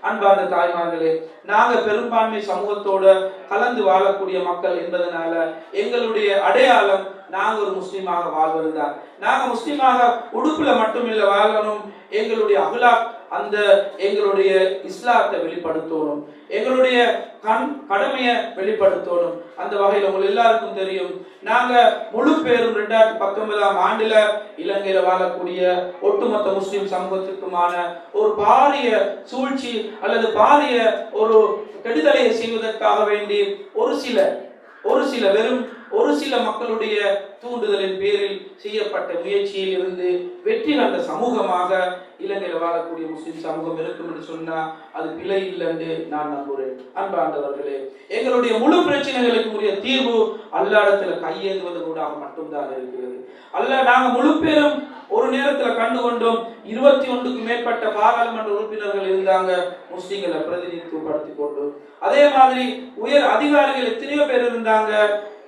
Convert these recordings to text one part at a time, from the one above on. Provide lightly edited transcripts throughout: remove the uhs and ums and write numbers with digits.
அன்பார்ந்த தாய்மார்களே, நாங்க பெரும்பான்மை சமூகத்தோட கலந்து வாழக்கூடிய மக்கள் என்பதனால எங்களுடைய அடையாளம் நாங்க ஒரு முஸ்லீமாக வாழ்வதுதான். நாங்க முஸ்லீமாக உடுப்புல மட்டுமில்ல வாழணும், எங்களுடைய அஹ்லாக் அந்த எங்களுடைய இஸ்லாத்தை வெளிப்படுத்தணும், எங்களுடைய கடமையை வெளிப்படுத்தணும். அந்த வகையில் உங்களுக்கு எல்லாருக்கும் தெரியும், நாங்க முழு பேரும் 2019ஆம் ஆண்டுல இலங்கையில வாழக்கூடிய ஒட்டுமொத்த முஸ்லிம் சமூகத்துக்குமான ஒரு பாரிய சூழ்ச்சி அல்லது பாரிய ஒரு கெடுதலை செய்வதற்காக வேண்டி ஒரு சில மக்களுடைய தூண்டுதலின் பேரில் செய்யப்பட்ட முயற்சியில் இருந்து வெற்றி கண்ட சமூகமாக இலங்கையில் வாழக்கூடிய முஸ்லிம் சமூகம் இருக்கும் என்று சொன்னா அது பிழை இல்லை என்று நான் நம்புகிறேன். அன்பாண்டவர்களே, எங்களுடைய முழு பிரச்சனைகளுக்கு உரிய தீர்வு அல்லாஹ்விடத்துல கையேந்துவது கூட மட்டும்தான் இருக்கிறது. நாங்க முழு பேரும் ஒரு நேரத்தில் கண்டுகொண்டோம், 21க்கும் மேற்பட்ட பாராளுமன்ற உறுப்பினர்கள் இருந்தாங்க முஸ்லிம்களை பிரதிநிதித்துவப்படுத்திக் கொண்டு. அதே மாதிரி உயர் அதிகாரிகள் எத்தனையோ பேர் இருந்தாங்க,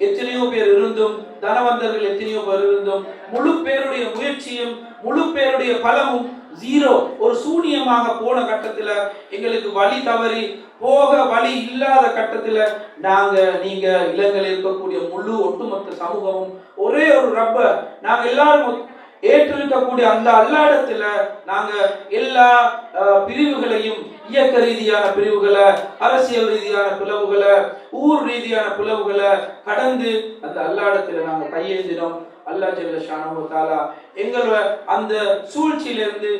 எத்தனையோ பேர் இருந்தும் தனவந்தர்கள் எத்தனையோ பேர் இருந்தும் முழு பேருடைய முயற்சியும் முழு பேருடைய பலமும் ஜீரோ, ஒரு சூனியமாக போன கட்டத்துல எங்களுக்கு வழி தவறி போக வழி இல்லாத கட்டத்துல நீங்க இலங்கையில் இருக்கக்கூடிய முழு ஒட்டுமொத்த சமூகமும் ஒரே ஒரு ரப்ப நாங்க எல்லாரும் ஏற்றிருக்கக்கூடிய அந்த அல்லாடத்துல நாங்க எல்லா பிரிவுகளையும், இயக்க ரீதியான பிரிவுகளை, அரசியல் ரீதியான பிளவுகளை, ஊர் ரீதியான பிளவுகளை கடந்து அந்த அல்லாடத்துல நாங்க கையேந்தினோம். அல்லாஹ் ஜல்ல ஷானஹு வ தஆலா எங்களை அந்த சூழ்ச்சியிலிருந்து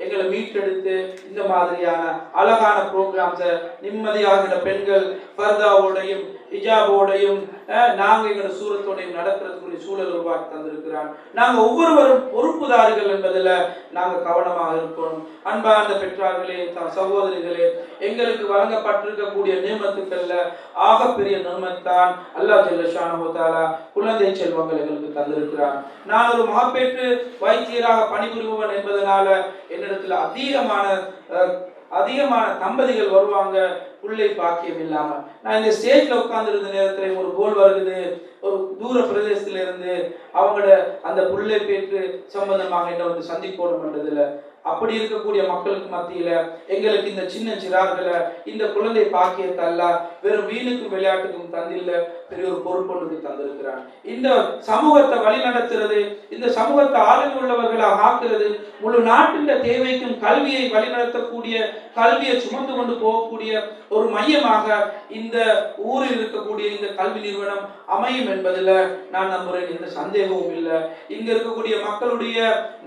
எங்களை மீட்டெடுத்து இந்த மாதிரியான அழகான ப்ரோக்ராம்ஸை நிம்மதியாக பெண்கள் பர்தாவோடையும் ஹிஜாபோடையும் நாங்க எங்களோட சூரத்தோடையும் நடக்கிறதுக்குரிய சூழல் உருவாக்கி தந்திருக்கிறான். நாங்க ஒவ்வொருவரும் பொறுப்புதாரிகள் என்பதில் நாங்க கவனமாக இருக்கணும். அன்பார்ந்த பெற்றார்களே, சகோதரிகளே, எங்களுக்கு வழங்கப்பட்டிருக்கக்கூடிய நியமத்துக்கள்ல ஆகப்பெரிய நியமத்தான் அல்லாஹ் ஜல்ல ஷானஹு வ தஆலா குழந்தை செல்வங்கள் எங்களுக்கு தந்திருக்கிறான். நான் ஒரு மகப்பேற்று வைத்தியராக பணிபுரிபவன் என்பதனால என்னிடத்துல அதிகமான தம்பதிகள் வருவாங்க பிள்ளை பாக்கியம் இல்லாம. நான் இந்த ஸ்டேஜ்ல உட்கார்ந்து இருந்த நேரத்துல ஒரு கோல் வருது, ஒரு தூர பிரதேசத்துல இருந்து அவங்களோட அந்த பிள்ளை பேற்று சம்பந்தமாக என்ன வந்து சந்திக்கணும் என்றதுல அப்படி இருக்கக்கூடிய மக்களுக்கு மத்தியில எங்களுக்கு இந்த சின்ன சிறார்களை இந்த குழந்தை பாக்கியத்தை அல்ல வெறும் வீணுக்கும் விளையாட்டுக்கும் தந்தில்ல பெரிய ஒரு பொறுப்பொழுது தந்திருக்கிறான். இந்த சமூகத்தை வழி நடத்துறது, இந்த சமூகத்தை ஆளுமை உள்ளவர்களாக ஆக்குறது, முழு நாட்டின் தேவைக்கும் கல்வியை வழிநடத்தக்கூடிய, கல்வியை சுமந்து கொண்டு போகக்கூடிய ஒரு மையமாக இந்த ஊரில் இருக்கக்கூடிய இந்த கல்வி நிறுவனம் அமையும் என்பதில் நான் நம்புறேன். எந்த சந்தேகமும் இல்லை. இங்க இருக்கக்கூடிய மக்களுடைய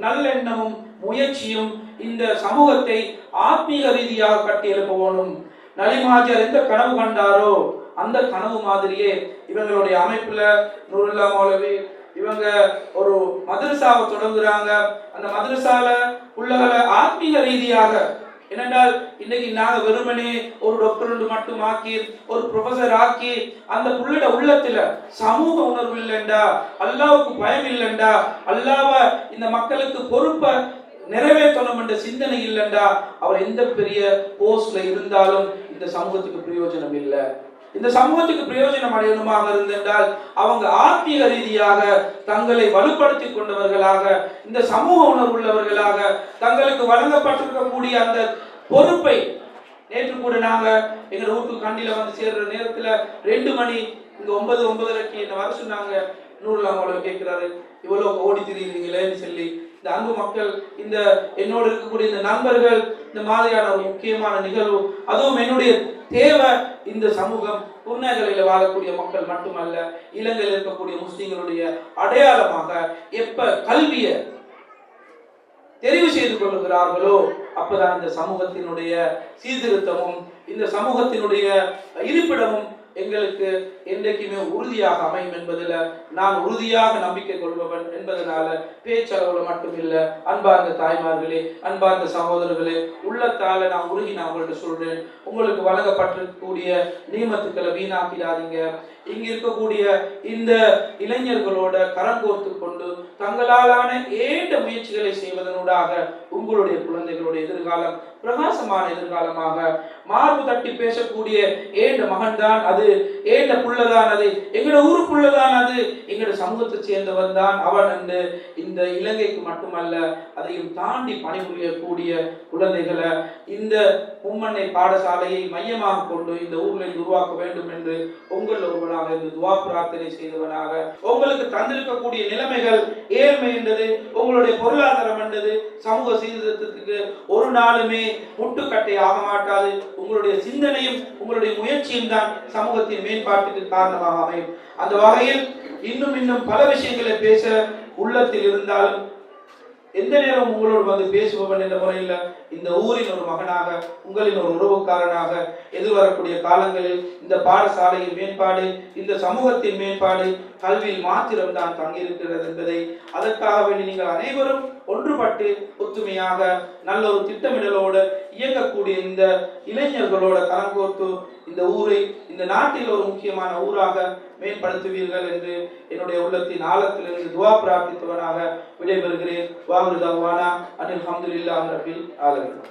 நல்லெண்ணமும் முயற்சியும் இந்த சமூகத்தை ஆத்மீக ரீதியாக கட்டி எழுப்பணும். நலிமாஜர் எந்த கனவு கண்டாரோ அந்த கனவு மாதிரியே இவங்களுடைய அமைப்புல நூருல்லா மௌலவி இவங்க ஒரு மதரசாவை தொடங்குறாங்க. அந்த மதரசால உள்ளவர்களை ஆத்மீக ரீதியாக, ஏனென்றால் இன்னைக்கு நாங்க வெறுமனே ஒரு டாக்டர் மட்டும் ஆக்கி ஒரு ப்ரொஃபசர் ஆக்கி அந்த புள்ளட உள்ளத்துல சமூக உணர்வு இல்லைண்டா, அல்லாவுக்கு பயம் இல்லைண்டா, அல்லாவ இந்த மக்களுக்கு பொறுப்பை நிறைவேற்றணும் என்ற சிந்தனை இல்லைண்டா, அவர் எந்த பெரிய போஸ்ட்ல இருந்தாலும் இந்த சமூகத்துக்கு பிரயோஜனம் இல்லை. இந்த சமூகத்துக்கு பிரயோஜனம் அடையணுமாக இருந்தென்றால் அவங்க ஆத்மீக ரீதியாக தங்களை வலுப்படுத்திக் கொண்டவர்களாக, இந்த சமூக உணர்வுள்ளவர்களாக, தங்களுக்கு வழங்கப்பட்டிருக்கக்கூடிய அந்த பொறுப்பை நேற்று கூட நாங்க எங்க வீட்டுக்கு கண்டில வந்து சேர்ற நேரத்துல 2 மணி இங்க 9:30க்கு என்ன வர சொன்னாங்க. நூறுல்லா மௌலவி கேட்கிறாரு, இவ்வளவு ஓடி திரியுறீங்களேன்னு சொல்லி. இந்த அன்பு மக்கள், இந்த என்னோடு இருக்கக்கூடிய இந்த நண்பர்கள், இந்த மாதிரியான ஒரு முக்கியமான நிகழ்வு, அதுவும் என்னுடைய தேவை இந்த சமூகம் குர்நகலில வாழக்கூடிய மக்கள் மட்டுமல்ல, இலங்கையில் இருக்கக்கூடிய முஸ்லிம்களுடைய அடையாளமாக எப்ப கல்வியை தெரிவு செய்து கொள்ளுகிறார்களோ அப்பதான் இந்த சமூகத்தினுடைய சீர்திருத்தமும் இந்த சமூகத்தினுடைய இருப்பிடமும் எங்களுக்கு என்றைக்குமே உறுதியாக அமையும் என்பதில் நான் உறுதியாக நம்பிக்கை கொள்பவன் என்பதனால பேச்சளவுல மட்டுமில்லை. அன்பார்ந்த தாய்மார்களே, அன்பார்ந்த சகோதரர்களே, உள்ளத்தால நான் உருகி நான் உங்கள்கிட்ட சொல்றேன், உங்களுக்கு வழங்கப்பட்டிருக்கக்கூடிய நியமத்துக்களை வீணாக்கிடாதீங்க. இங்க இருக்கக்கூடிய இந்த இளைஞர்களோட கரம் கோர்த்து கொண்டு தங்களாலான ஏற்ற முயற்சிகளை செய்வதனூடாக உங்களுடைய குழந்தைகளுடைய எதிர்காலம் பிரகாசமான எதிர்காலமாக, மார்பு தட்டி பேசக்கூடிய ஏண்ட மகன் தான் அது, ஏண்ட புள்ளதான் அது, எங்களோட ஊரு புள்ளதான் அது, எங்களோட சமூகத்தை சேர்ந்தவன் தான் அவன் என்று இந்த இலங்கைக்கு மட்டுமல்ல அதையும் தாண்டி பணிபுரியக்கூடிய குழந்தைகளை இந்த மும்மண்ணை பாடசாலையை மையமாக கொண்டு இந்த ஊரில் உருவாக்க வேண்டும் என்று உங்கள் ஒருவனாக இருந்து துவா பிரார்த்தனை செய்தவனாக, உங்களுக்கு தந்திருக்கக்கூடிய நிலைமைகள் ஏழ்மை என்றது, உங்களுடைய பொருளாதாரம் என்றது சமூக சீர்திருத்தத்துக்கு ஒரு நாளுமே முட்டுக்கட்டை ஆக மாட்டாது. உங்களுடைய சிந்தனையும் உங்களுடைய முயற்சியும் தான் சமூகத்தின் மேம்பாட்டுக்கு காரணமாக அமையும். அந்த வகையில் இன்னும் பல விஷயங்களை பேச உள்ளத்தில் இருந்தாலும் எந்த நேரம் உங்களோடு வந்து பேசுபவன் என்ற முறையில் இந்த ஊரின் ஒரு மகனாக, உங்களின் ஒரு உறவுக்காரனாக எதிர்வரக்கூடிய காலங்களில் இந்த பாடசாலையின் மேம்பாடு, இந்த சமூகத்தின் மேம்பாடு கல்வியில் மாத்திரம்தான் தங்கியிருக்கிறது என்பதை, அதற்காக வேண்டி நீங்கள் அனைவரும் ஒன்றுபட்டு ஒத்துமையாக நல்ல ஒரு திட்டமிடலோடு இயங்கக்கூடிய இந்த இளைஞர்களோட கரங்கோர்த்து இந்த ஊரை இந்த நாட்டில் ஒரு முக்கியமான ஊராக மேம்படுத்துவீர்கள் என்று என்னுடைய உள்ளத்தின் ஆழத்திலிருந்து துவா பிரார்த்தித்தவனாக விடைபெறுகிறேன். வாஹிரு தஅவானா அனில் ஹம்துலில்லாஹி ரப்பில் ஆலமீன்.